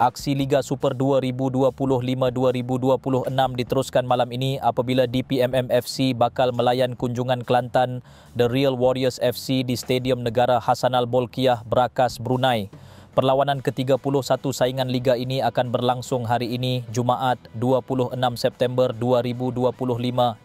Aksi Liga Super 2025-2026 diteruskan malam ini apabila DPMM FC bakal melayan kunjungan Kelantan The Real Warriors FC di Stadium Negara Hassanal Bolkiah, Berakas, Brunei. Perlawanan ke-31 saingan Liga ini akan berlangsung hari ini, Jumaat 26 September 2025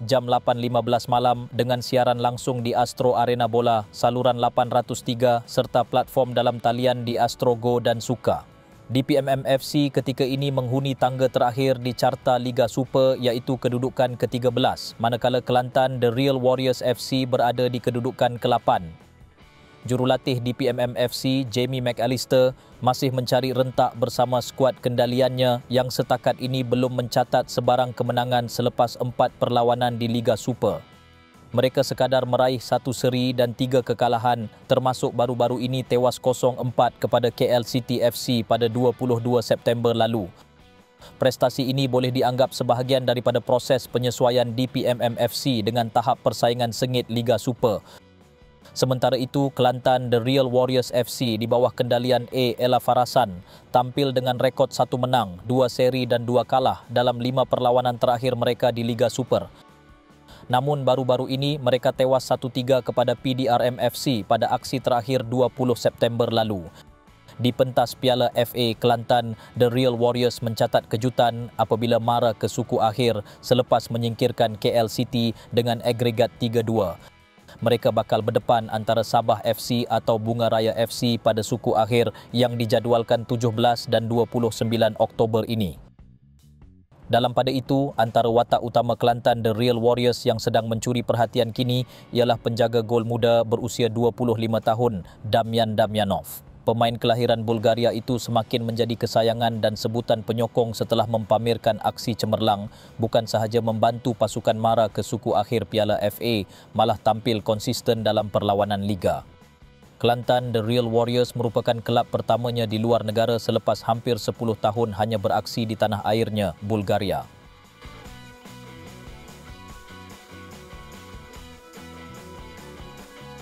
jam 8.15 malam dengan siaran langsung di Astro Arena Bola, saluran 803 serta platform dalam talian di Astro Go dan Suka. DPMM FC ketika ini menghuni tangga terakhir di carta Liga Super iaitu kedudukan ke-13, manakala Kelantan The Real Warriors FC berada di kedudukan ke-8. Jurulatih DPMM FC, Jamie McAllister, masih mencari rentak bersama skuad kendaliannya yang setakat ini belum mencatat sebarang kemenangan selepas 4 perlawanan di Liga Super. Mereka sekadar meraih 1 seri dan 3 kekalahan, termasuk baru-baru ini tewas 0-4 kepada KL City FC pada 22 September lalu. Prestasi ini boleh dianggap sebahagian daripada proses penyesuaian DPMM FC dengan tahap persaingan sengit Liga Super. Sementara itu, Kelantan The Real Warriors FC di bawah kendalian Ella Farasan tampil dengan rekod 1 menang, 2 seri dan 2 kalah dalam 5 perlawanan terakhir mereka di Liga Super. Namun baru-baru ini mereka tewas 1-3 kepada PDRM FC pada aksi terakhir 20 September lalu. Di pentas Piala FA, Kelantan The Real Warriors mencatat kejutan apabila mara ke suku akhir selepas menyingkirkan KL City dengan agregat 3-2. Mereka bakal berdepan antara Sabah FC atau Bunga Raya FC pada suku akhir yang dijadualkan 17 dan 29 Oktober ini. Dalam pada itu, antara watak utama Kelantan The Real Warriors yang sedang mencuri perhatian kini ialah penjaga gol muda berusia 25 tahun, Damian Damyanov. Pemain kelahiran Bulgaria itu semakin menjadi kesayangan dan sebutan penyokong setelah mempamerkan aksi cemerlang, bukan sahaja membantu pasukan mara ke suku akhir Piala FA, malah tampil konsisten dalam perlawanan Liga. Kelantan The Real Warriors merupakan kelab pertamanya di luar negara selepas hampir 10 tahun hanya beraksi di tanah airnya, Bulgaria.